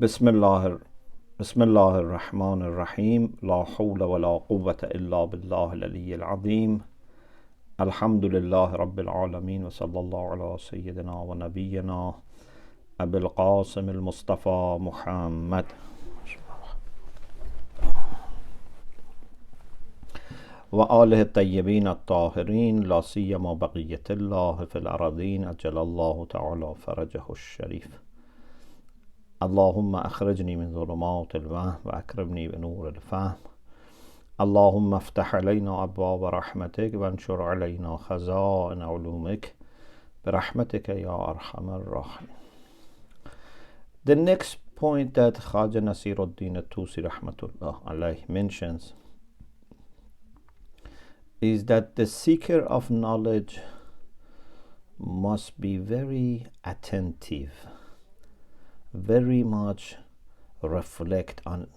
بسم الله الرحمن الرحيم لا حول ولا قوة إلا بالله العلي العظيم الحمد لله رب العالمين وصلى الله على سيدنا ونبينا أبي القاسم المصطفى محمد وآله الطيبين الطاهرين لا سيما بقية الله في الأراضين أجل الله تعالى فرجه الشريف اللهم أخرجني من ظلمات الوهم وأكرمني بنور الفهم اللهم افتح علينا أبواب رحمتك وانشر علينا خزائن علومك برحمتك يا أرحم الراحمين. The next point that Khwajah Nasir al-Tūsī rahmatullah alayh mentions is that the seeker of knowledge must be very attentive, very much reflect on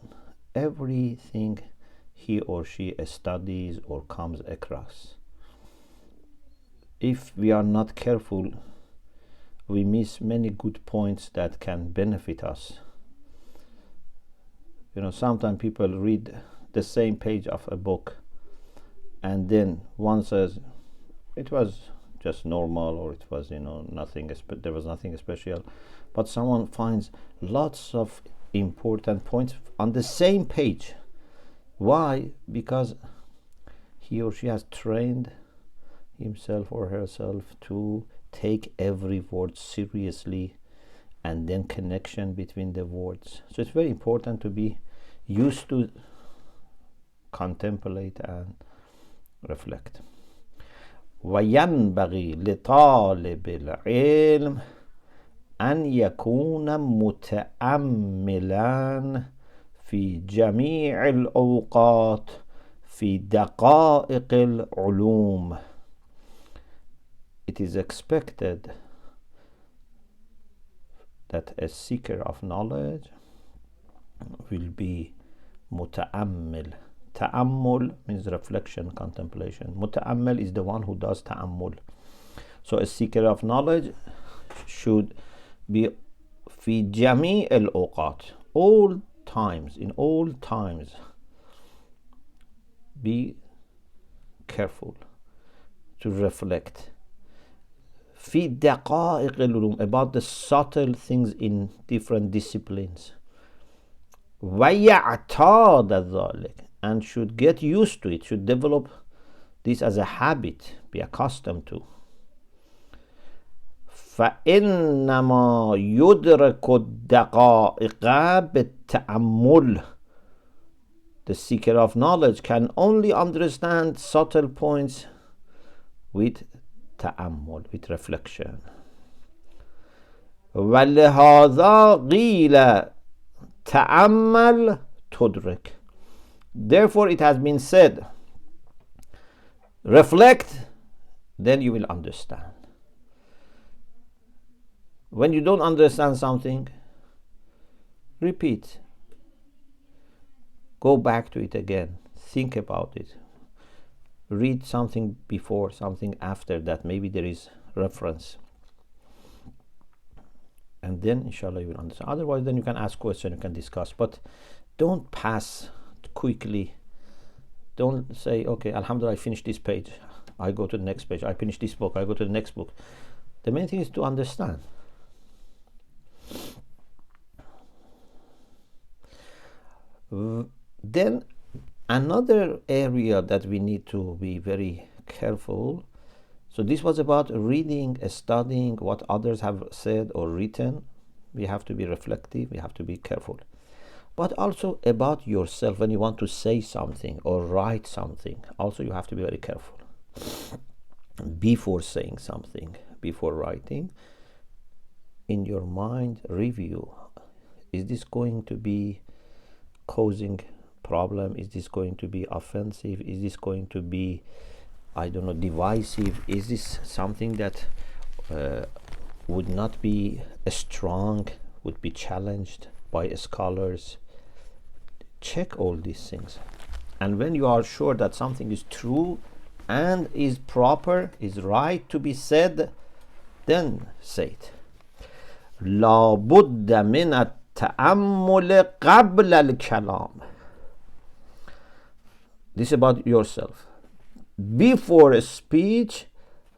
everything he or she studies or comes across. If we are not careful, we miss many good points that can benefit us. Sometimes people read the same page of a book and then one says it was just normal, or it was nothing, there was nothing special, but someone finds lots of important points on the same page. Why? Because he or she has trained himself or herself to take every word seriously, and then connection between the words. So it's very important to be used to contemplate and reflect. وينبغي لطالب العلم أن يكون متأملا في جميع الأوقات في دقائق العلوم. It is expected that a seeker of knowledge will be متأمل. Ta'ammul means reflection, contemplation. Muta'ammil is the one who does ta'ammul. So a seeker of knowledge should be fi jami' al-awqat, all times, in all times. Be careful to reflect. Fi daqa'iq al-ulum, about the subtle things in different disciplines. Wa ya'tad dhalik, and should get used to it, should develop this as a habit, be accustomed to. فَإِنَّمَا يُدْرَكُ الدَّقَائِقَ بِالتَّأَمُّلِ. The seeker of knowledge can only understand subtle points with ta'ammul, with reflection. وَلِهَذَا قِيلَ تَأَمَّلْ تُدْرِكْ. Therefore it has been said, reflect, then you will understand. When you don't understand something, repeat. Go back to it again. Think about it. Read something before, something after that. Maybe there is reference. And then inshallah you will understand. Otherwise then you can ask questions, you can discuss. But don't pass quickly. Don't say, okay, alhamdulillah, I finished this page, I go to the next page, I finish this book, I go to the next book. The main thing is to understand. Then another area that we need to be very careful. So this was about reading, studying what others have said or written. We have to be reflective, we have to be careful. But also about yourself, when you want to say something or write something, also you have to be very careful. Before saying something, before writing, in your mind review, is this going to be causing problem? Is this going to be offensive? Is this going to be, divisive? Is this something that would not be strong, would be challenged by scholars? Check all these things, and when you are sure that something is true and is proper, is right to be said, then say it. لا بد من التأمل قبل الكلام. This is about yourself. Before a speech,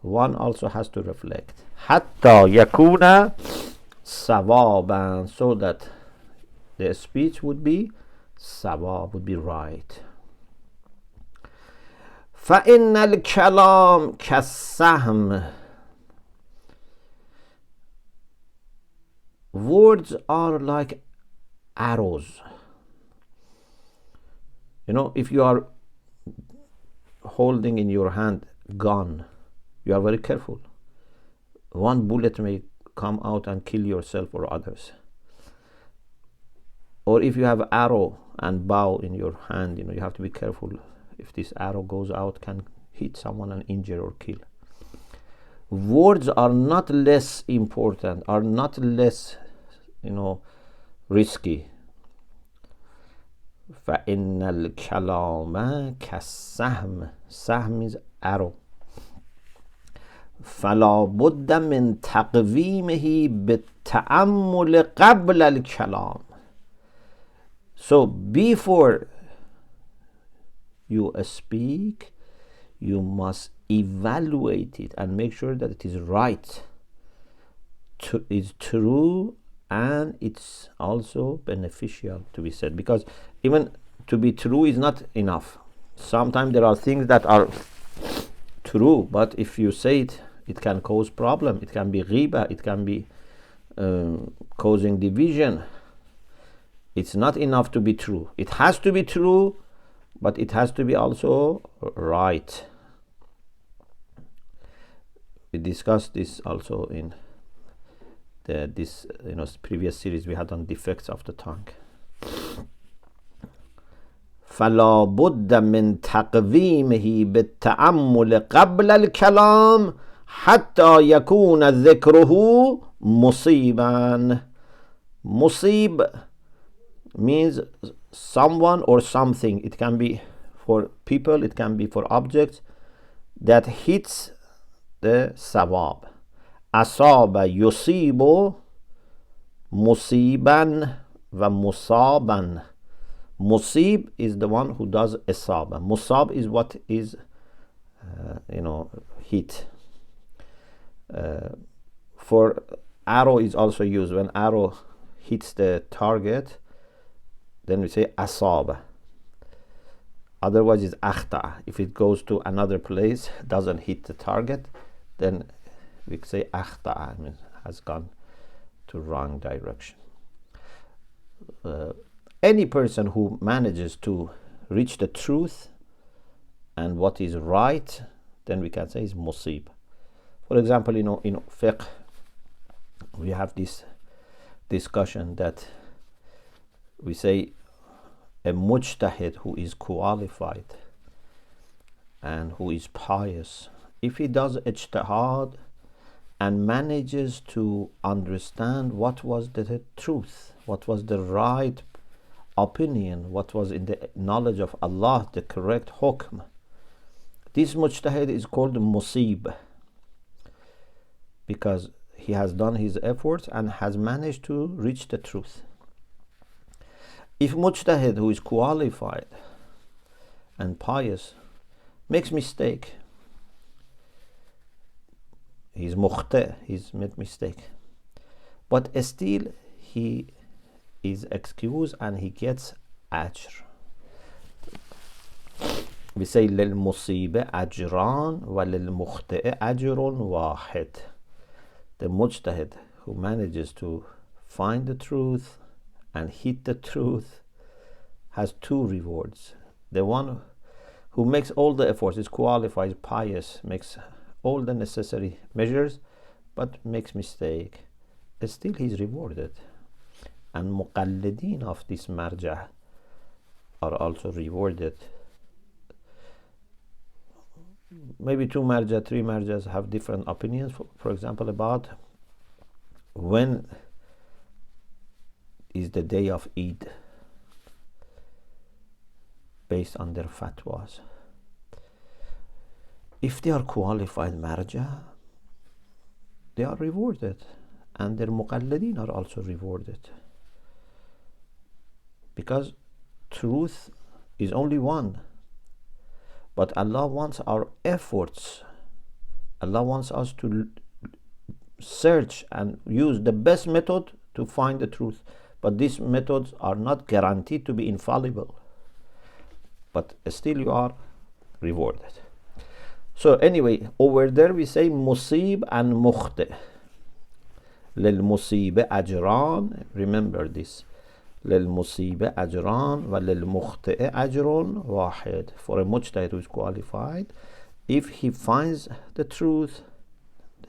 one also has to reflect. حتى يكون صوابا, so that the speech would be صواب, would be right. فإن الكلام كالسهم. Words are like arrows. You know, if you are holding in your hand gun, you are very careful. One bullet may come out and kill yourself or others. Or if you have arrow and bow in your hand, you know, you have to be careful. If this arrow goes out, can hit someone and injure or kill. Words are not less important, are not less, you know, risky. فَإِنَّ الْكَلَامَ كَالسَّهْمِ. سهم means arrow. فَلَا بُدَّ مِنْ تَقْوِيمِهِ بِالتَّأَمُّلِ قَبْلَ الْكَلَامِ. So before you speak, you must evaluate it and make sure that it is right, is true, and it's also beneficial to be said. Because even to be true is not enough. Sometimes there are things that are true, but if you say it, it can cause problem. It can be ghiba, it can be causing division. It's not enough to be true. It has to be true, but it has to be also right. We discussed this also in this previous series we had on defects of the tongue. فلا بد من تقويمه بالتأمل قبل الكلام حتى يكون ذكره مصيبا. مصيب means someone or something. It can be for people, it can be for objects that hits the sawab. أصاب يصيب مصيبا ومصابا. Musib is the one who does isaba. Musab is what is hit. For arrow is also used. When arrow hits the target, then we say asaba. Otherwise it's akhta. If it goes to another place, doesn't hit the target, then we say akhta, I mean has gone to wrong direction. Any person who manages to reach the truth and what is right, then we can say is musib. For example, in fiqh, we have this discussion that we say a mujtahid who is qualified and who is pious, if he does ijtihad and manages to understand what was the truth, what was the right opinion, what was in the knowledge of Allah, the correct hukm, this mujtahid is called musib, because he has done his efforts and has managed to reach the truth. If mujtahid who is qualified and pious makes mistake, he's mukhta, he's made mistake, but still he is excused and he gets ajr. We say للمصيب أجران وللمخطئ أجر واحد. The mujtahid who manages to find the truth and hit the truth has two rewards. The one who makes all the efforts, is qualified, pious, makes all the necessary measures, but makes mistake, still he's rewarded. And muqallideen of this marja are also rewarded. Maybe two marja, three marjas have different opinions, for example, about when is the day of Eid, based on their fatwas. If they are qualified marja, they are rewarded, and their muqallideen are also rewarded. because truth is only one. But Allah wants our efforts. Allah wants us to search and use the best method to find the truth. But these methods are not guaranteed to be infallible. But still you are rewarded. So anyway, over there we say musib and mukhti. للمصيب أجران. Remember this. للمصيب أجران وللمخطئ أجر واحد. For a mujtahid who is qualified, if he finds the truth,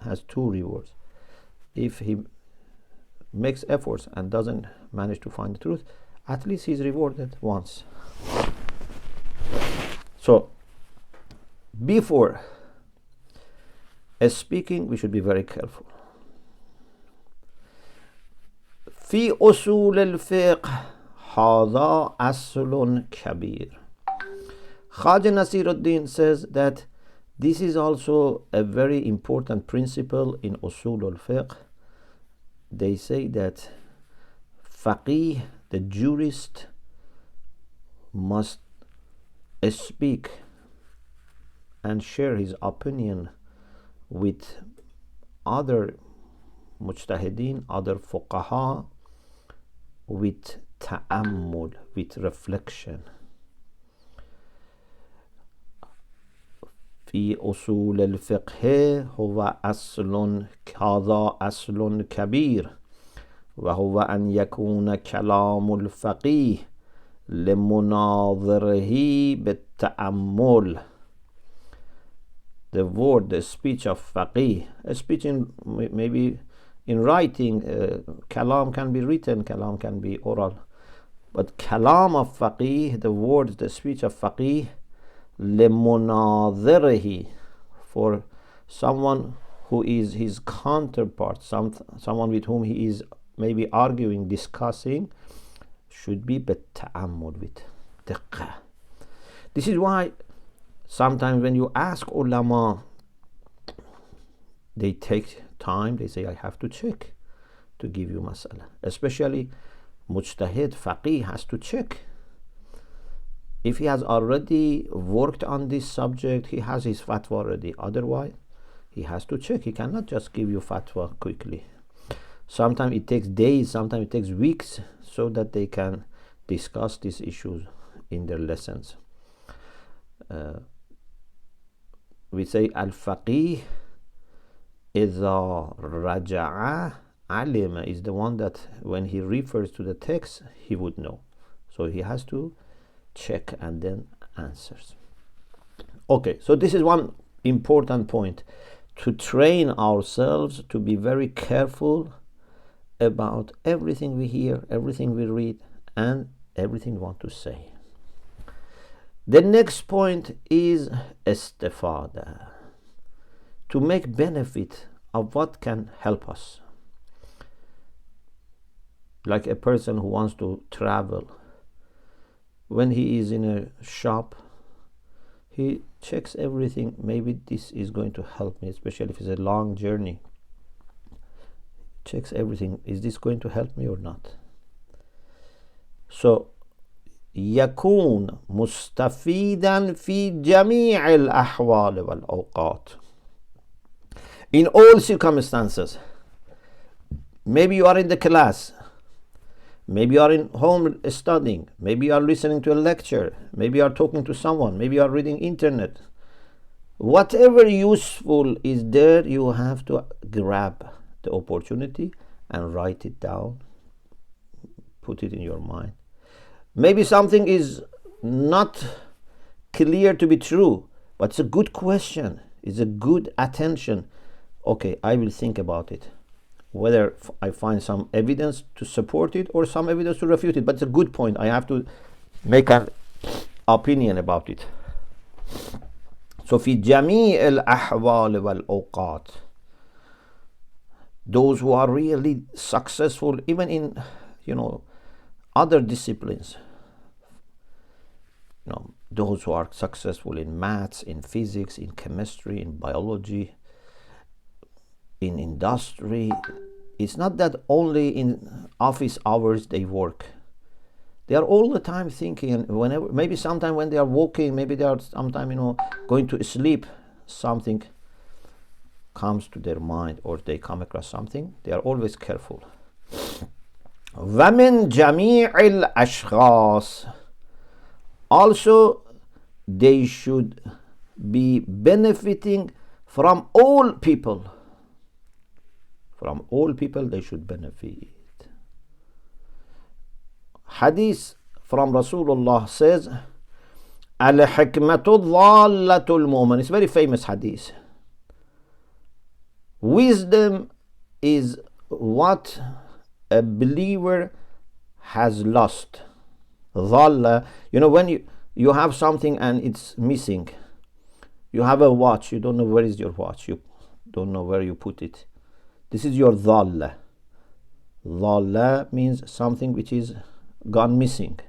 has two rewards. If he makes efforts and doesn't manage to find the truth, at least he's rewarded once. So before speaking, we should be very careful. في أصول الفقه هذا أصل كبير. Khwajah Nasir says that this is also a very important principle in usul al-fiqh. They say that faqih, the jurist, must speak and share his opinion with other mujtahideen, other fuqaha, with ta'ammul, with reflection. في أصول الفقه هو أصل كذا أصل كبير وهو أن يكون كلام الفقيه لمناظره بالتأمل. The word, the speech of faqih, a speech in maybe in writing, kalam can be written, kalam can be oral, but kalam of faqih, the words, the speech of faqih, lemunadhirihi, for someone who is his counterpart, someone with whom he is maybe arguing, discussing, should be bita'ammud, with diqqah. This is why sometimes when you ask ulama, they take time, they say, I have to check to give you mas'ala. Especially mujtahid, faqih has to check. If he has already worked on this subject, he has his fatwa already. Otherwise, he has to check. He cannot just give you fatwa quickly. Sometimes it takes days, sometimes it takes weeks, so that they can discuss these issues in their lessons. We say al-faqih إذا رجع علم, is the one that when he refers to the text, he would know. So he has to check and then answers. Okay, so this is one important point, to train ourselves to be very careful about everything we hear, everything we read, and everything we want to say. The next point is istifada, to make benefit of what can help us. Like a person who wants to travel, when he is in a shop, he checks everything. Maybe this is going to help me, especially if it's a long journey. Checks everything. Is this going to help me or not? So يكون مستفيدا في جميع الأحوال والأوقات. In all circumstances. Maybe you are in the class, maybe you are in home studying, maybe you are listening to a lecture, maybe you are talking to someone, maybe you are reading internet. Whatever useful is there, you have to grab the opportunity and write it down, put it in your mind. Maybe something is not clear to be true, but it's a good question, it's a good attention. Okay, I will think about it, whether I find some evidence to support it or some evidence to refute it, but it's a good point. I have to make an opinion about it. So في جميع الأحوال والأوقات, those who are really successful even in other disciplines, those who are successful in maths, in physics, in chemistry, in biology, in industry, it's not that only in office hours they work. They are all the time thinking, and whenever, maybe sometime when they are walking, maybe they are sometime, going to sleep, something comes to their mind or they come across something, they are always careful. وَمِن جَمِيعِ الْأَشْخَاصِ. Also, they should be benefiting from all people. From all people they should benefit. Hadith from Rasulullah says, al-hikmatu dhallatul mu'min. It's a very famous hadith. Wisdom is what a believer has lost. Dhalla, when you have something and it's missing. You have a watch, you don't know where is your watch, you don't know where you put it. This is your dhalla. Dhalla means something which is gone missing.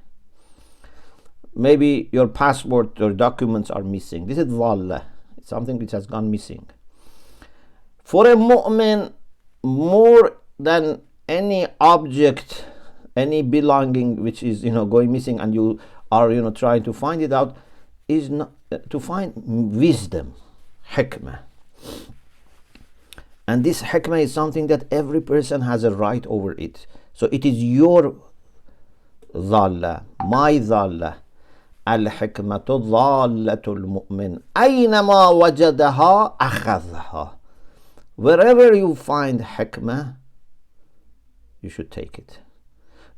Maybe your passport or documents are missing. This is dhalla. It's something which has gone missing. For a mu'min, more than any object, any belonging which is going missing, and you are trying to find it out, is not, to find wisdom, hikmah. And this hikmah is something that every person has a right over it. So it is your dhalla, my dhalla. Al-hikmatu dhallatul mu'min. Aynama wajadaha akhadhaha. Wherever you find hikmah, you should take it.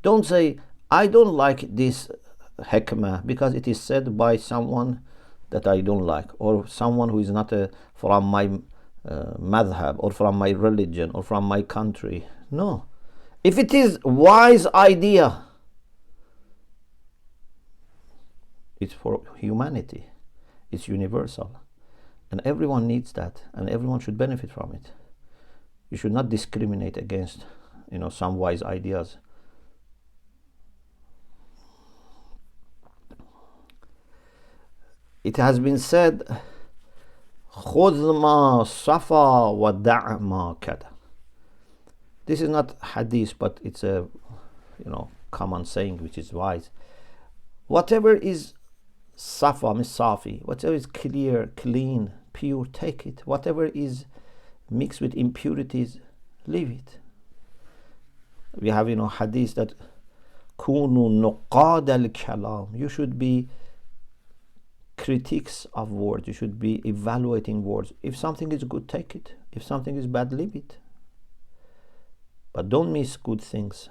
Don't say, I don't like this hikmah because it is said by someone that I don't like, or someone who is not from my madhab, or from my religion, or from my country. No. If it is wise idea, it's for humanity. It's universal. And everyone needs that, and everyone should benefit from it. You should not discriminate against, some wise ideas. It has been said, خُذْ مَا صَفَى وَدَعْ مَا كَدَى. This is not hadith, but it's a common saying which is wise. Whatever is safa, misafi, whatever is clear, clean, pure, take it. Whatever is mixed with impurities, leave it. We have hadith that كُونُوا نُقَادَ الْكَلَامِ. You should be critics of words. You should be evaluating words. If something is good, take it. If something is bad, leave it. But don't miss good things.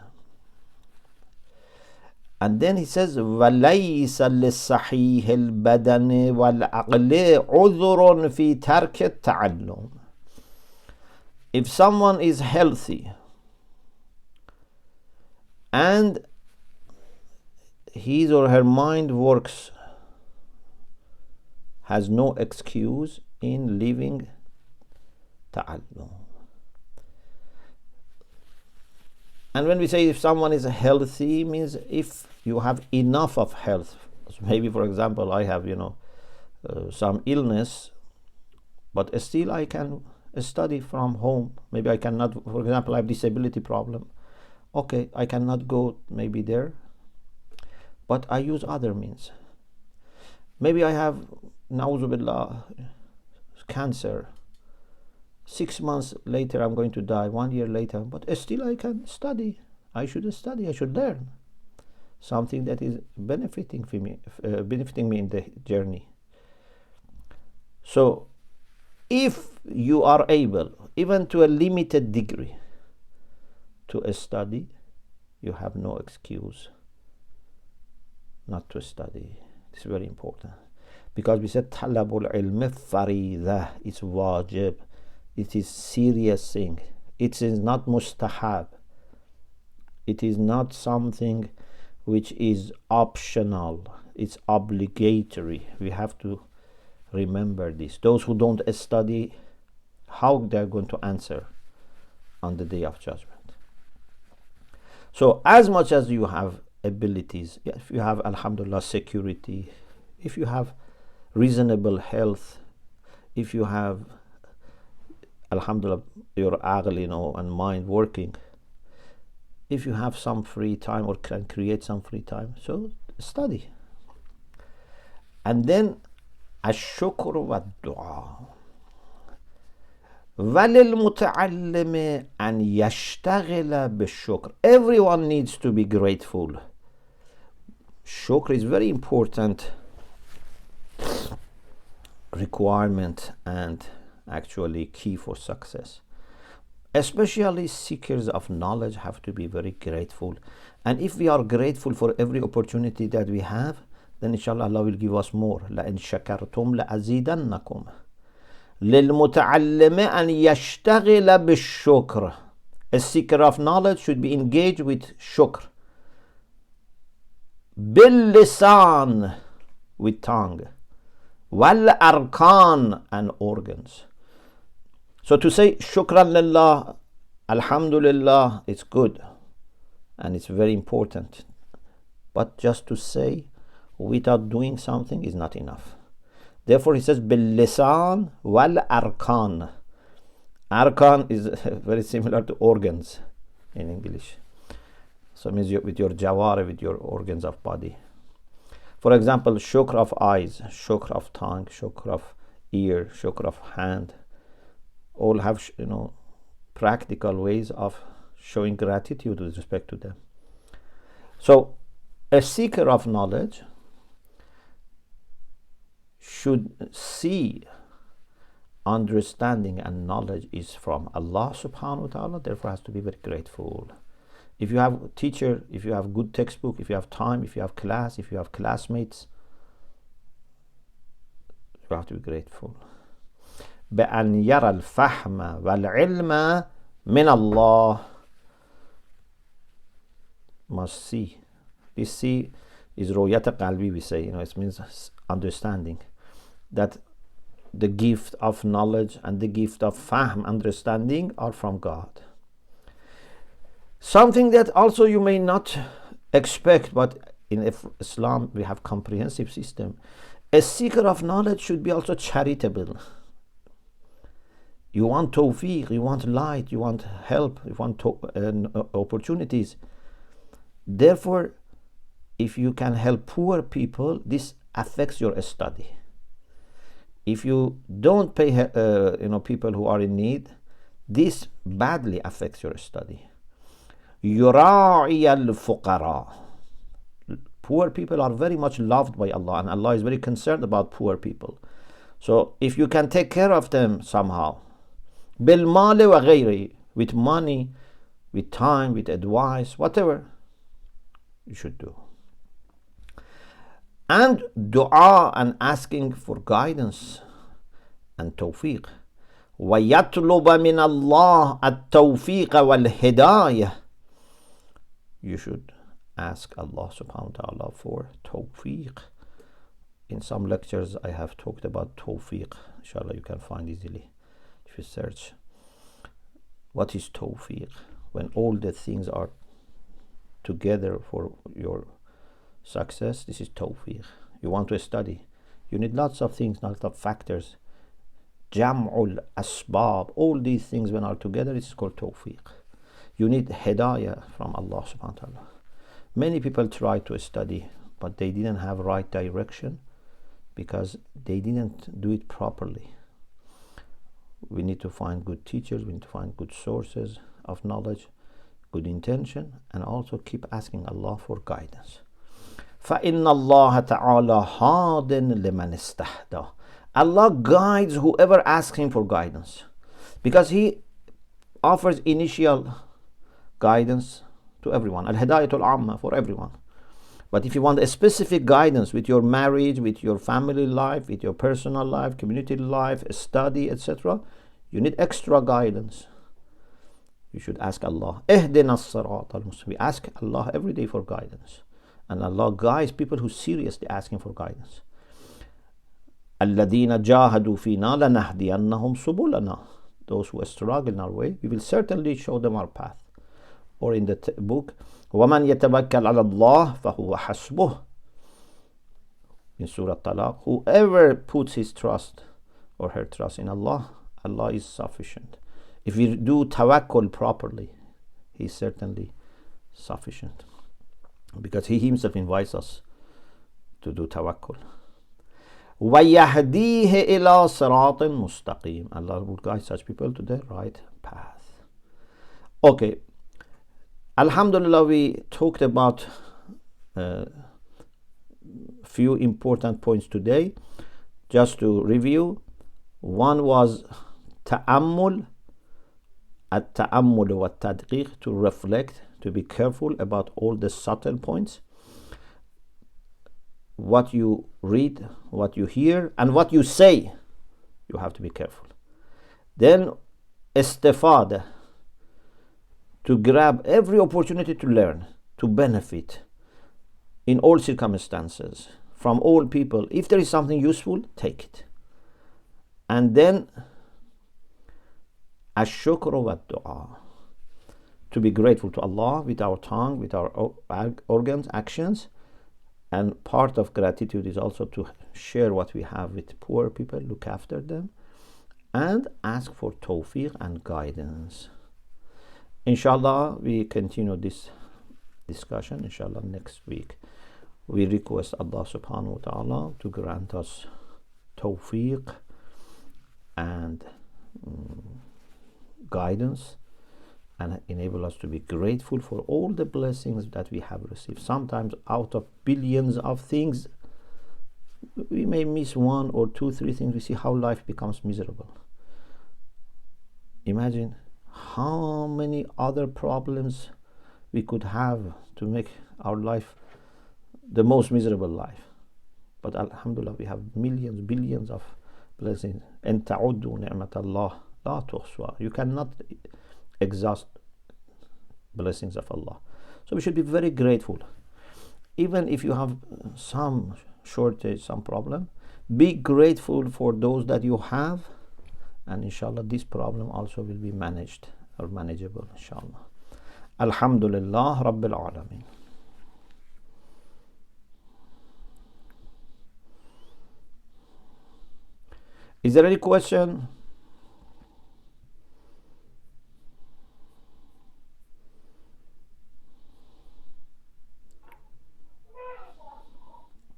And then he says, وَلَيْسَ لِلصَّحِيحِ الْبَدَنِ وَالْعَقْلِ عُذْرٌ فِي تَرْكِ التَّعَلُّمِ. If someone is healthy and his or her mind works, has no excuse in leaving ta'allum. And when we say if someone is healthy, means if you have enough of health. So maybe, for example, I have some illness, but still I can study from home. Maybe I cannot, for example, I have disability problem. Okay, I cannot go maybe there, but I use other means. Maybe I have, na'udhu billah, cancer. 6 months later I'm going to die, 1 year later, but still I can study. I should study, I should learn something that is benefiting me in the journey. So if you are able, even to a limited degree, to study, you have no excuse not to study. It's very important, because we said talabul ilm faridah, it's wajib. It is serious thing. It is not mustahab. It is not something which is optional. It's obligatory. We have to remember this. Those who don't study, how they're going to answer on the day of judgment. So as much as you have abilities, if you have, alhamdulillah, security, if you have reasonable health, if you have, alhamdulillah, your aql, and mind working, if you have some free time or can create some free time, so study. And then الشكر والدعاء وللمتعلم أن يشتغل بالشكر. Everyone needs to be grateful. Shukr is very important requirement and actually key for success. Especially seekers of knowledge have to be very grateful. And if we are grateful for every opportunity that we have, then inshallah Allah will give us more. لَإِن شَكَرْتُمْ لَأَزِيدَنَّكُمْ لِلْمُتَعَلِّمِ أَن يَشْتَغِلَ بِالشُّكْرِ. A seeker of knowledge should be engaged with shukr. بِاللِّسَان, with tongue. وَالْأَرْكَان, and organs. So to say shukran lillah, alhamdulillah, it's good and it's very important. But just to say without doing something is not enough. Therefore he says bil-lisan wal-arkan. Arkan is very similar to organs in English. So it means with your jawari, with your organs of body. For example, shukr of eyes, shukr of tongue, shukr of ear, shukr of hand. All have, practical ways of showing gratitude with respect to them. So a seeker of knowledge should see understanding and knowledge is from Allah subhanahu wa ta'ala, therefore has to be very grateful. If you have a teacher, if you have good textbook, if you have time, if you have class, if you have classmates, you have to be grateful. بأن يرى الفهم والعلم من الله. Must see. This see is رؤية قلبي, we say, it means understanding. That the gift of knowledge and the gift of fahm, understanding, are from God. Something that also you may not expect, but in Islam we have comprehensive system. A seeker of knowledge should be also charitable. You want tawfiq, you want light, you want help, you want opportunities. Therefore, if you can help poor people, this affects your study. If you don't pay people who are in need, this badly affects your study. يراعي الفقراء. Poor people are very much loved by Allah, and Allah is very concerned about poor people. So if you can take care of them somehow, بالمال وغيره, with money, with time, with advice, whatever, you should do. And dua, and asking for guidance and tawfiq. وَيَطْلُبَ مِنَ اللَّهِ التَّوْفِيقَ وَالْهِدَايَةِ. You should ask Allah subhanahu wa ta'ala for tawfiq. In some lectures I have talked about tawfiq. Inshallah you can find easily if you search. What is tawfiq? When all the things are together for your success, this is tawfiq. You want to study, you need lots of things, lots of factors. Jam'ul asbab, all these things when are together, it's called tawfiq. You need hidayah from Allah subhanahu wa ta'ala. Many people try to study, but they didn't have right direction because they didn't do it properly. We need to find good teachers, we need to find good sources of knowledge, good intention, and also keep asking Allah for guidance. فَإِنَّ اللَّهَ تَعَالَى هَادٍ لِمَنِ اسْتَهْدَى. Allah guides whoever asks Him for guidance, because He offers initial guidance to everyone, al-hidayatul amma, for everyone. But if you want a specific guidance with your marriage, with your family life, with your personal life, community life, study, etc., you need extra guidance. You should ask Allah. اهدنا الصراط المستقيم. We ask Allah every day for guidance, and Allah guides people who seriously asking for guidance. الذين جاهدوا فينا لنهدينهم سبلنا. Those who struggle in our way, we will certainly show them our path. Or in the book, وَمَنْ يَتَوَكَّلْ عَلَى اللَّهِ فَهُوَ حَسْبُهُ. In Surah Talaq, whoever puts his trust or her trust in Allah, Allah is sufficient. If we do tawakkul properly, He certainly sufficient, because he himself invites us to do tawakkul. وَيَهْدِيهِ إِلَى صِرَاطٍ مُسْتَقِيمٍ. Allah will guide such people to the right path. Okay, Alhamdulillah, we talked about few important points today. Just to review, one was التأمل والتدقيق, to reflect, to be careful about all the subtle points. What you read, what you hear, and what you say, you have to be careful. Then استفادة, to grab every opportunity to learn, to benefit in all circumstances, from all people. If there is something useful, take it. And then الشكر والدعاء, to be grateful to Allah with our tongue, with our organs, actions. And part of gratitude is also to share what we have with poor people, look after them, and ask for tawfiq and guidance. Inshallah, we continue this discussion, inshallah, next week. We request Allah subhanahu wa ta'ala to grant us tawfiq and guidance, and enable us to be grateful for all the blessings that we have received. Sometimes out of billions of things, we may miss one or two, three things. We see how life becomes miserable. Imagine how many other problems we could have to make our life the most miserable life. But alhamdulillah, we have millions, billions of blessings. أَن تَعُدُّوا نِعْمَةَ اللَّهِ لَا تُحْصُوهَا. You cannot exhaust blessings of Allah. So we should be very grateful. Even if you have some shortage, some problem, be grateful for those that you have, and inshallah this problem also will be managed or manageable, inshallah. Alhamdulillah Rabbil Alameen. Is there any question?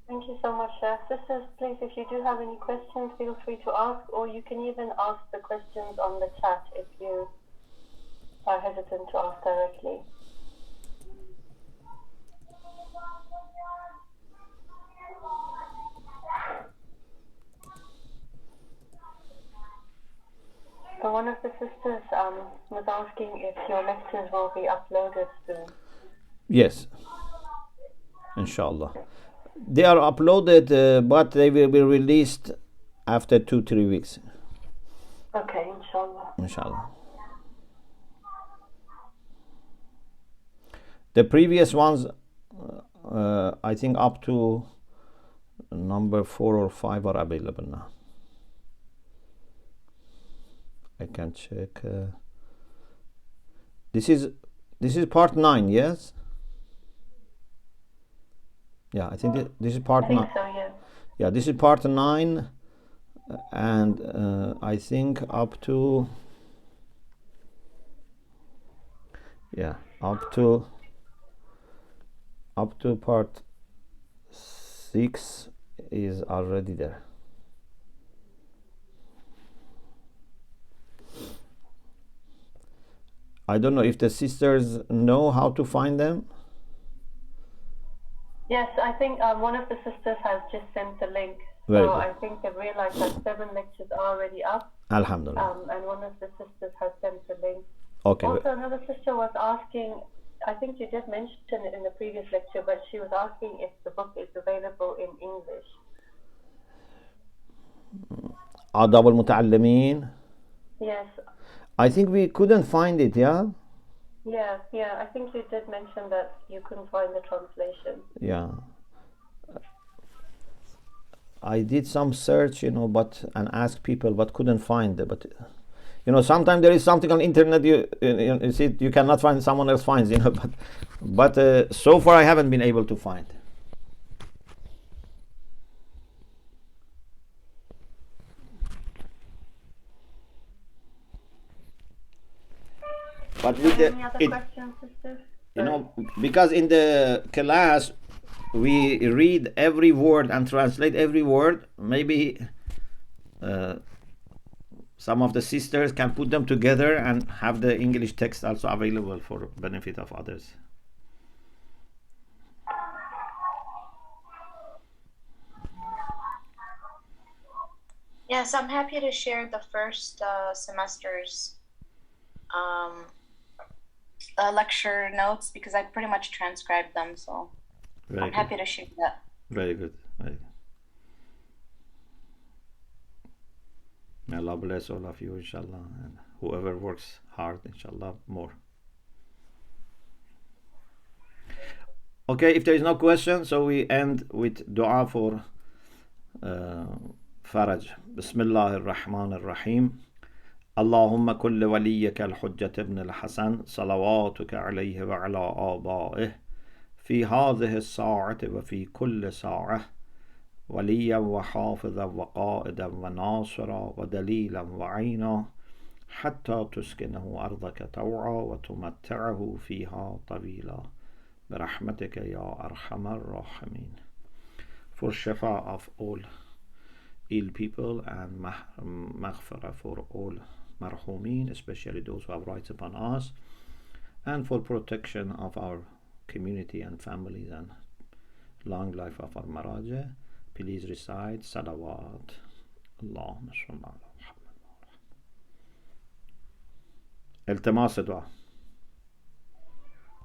Thank you so much, Sheikh. Sisters, please, if you do have any questions, feel free to ask, or you can even ask the questions on the chat if you are hesitant to ask directly. So one of the sisters was asking if your lectures will be uploaded soon. Yes, inshallah. They are uploaded, but they will be released after 2-3 weeks. Okay, inshallah. Inshallah. The previous ones, I think up to number 4 or 5 are available now. I can check. This is part 9, yes? Yeah, I think this is part 9. I think so, yeah. Yeah, this is part 9, and I think up to part 6 is already there. I don't know if the sisters know how to find them. Yes, I think one of the sisters has just sent the link. Very So good. I think they've realized that 7 lectures are already up. Alhamdulillah. And one of the sisters has sent the link. Okay. Also, another sister was asking, I think you did mention it in the previous lecture, but she was asking if the book is available in English. Adaab al-Muta'allimin. Yes. I think we couldn't find it, yeah? Yeah, I think you did mention that you couldn't find the translation. Yeah. I did some search, and asked people, but couldn't find it. But sometimes there is something on internet you see you cannot find, someone else finds, but so far I haven't been able to find. But with Any other questions, sisters? You know, because in the class we read every word and translate every word. Maybe some of the sisters can put them together and have the English text also available for benefit of others. Yes, I'm happy to share the first semester's lecture notes because I pretty much transcribed them, so I'm happy to share that. Very good. Very good. May Allah bless all of you, inshallah, and whoever works hard, inshallah, more. Okay, if there is no question, so we end with dua for فرج. بسم الله الرحمن الرحيم. اللهم كل وليك الحجة ابن الحسن صلواتك عليه وعلى آبائه في هذه الساعة وفي كل ساعة وليا وحافظا وقائدا وناصرا ودليلا وعينا حتى تسكنه أرضك طوعا وتمتعه فيها طويلا برحمتك يا أرحم الراحمين. For shafa of all ill people and maghfirah for all marhumin, especially those who have rights upon us, and for protection of our community and families and long life of our maraja, please recite salawat. Allahumma salli ala Muhammad. التماس دعاء.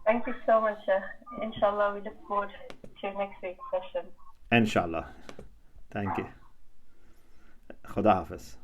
Thank you so much, Sheikh. Inshallah, we look forward to next week's session. Inshallah. Thank you. خدا حافظ.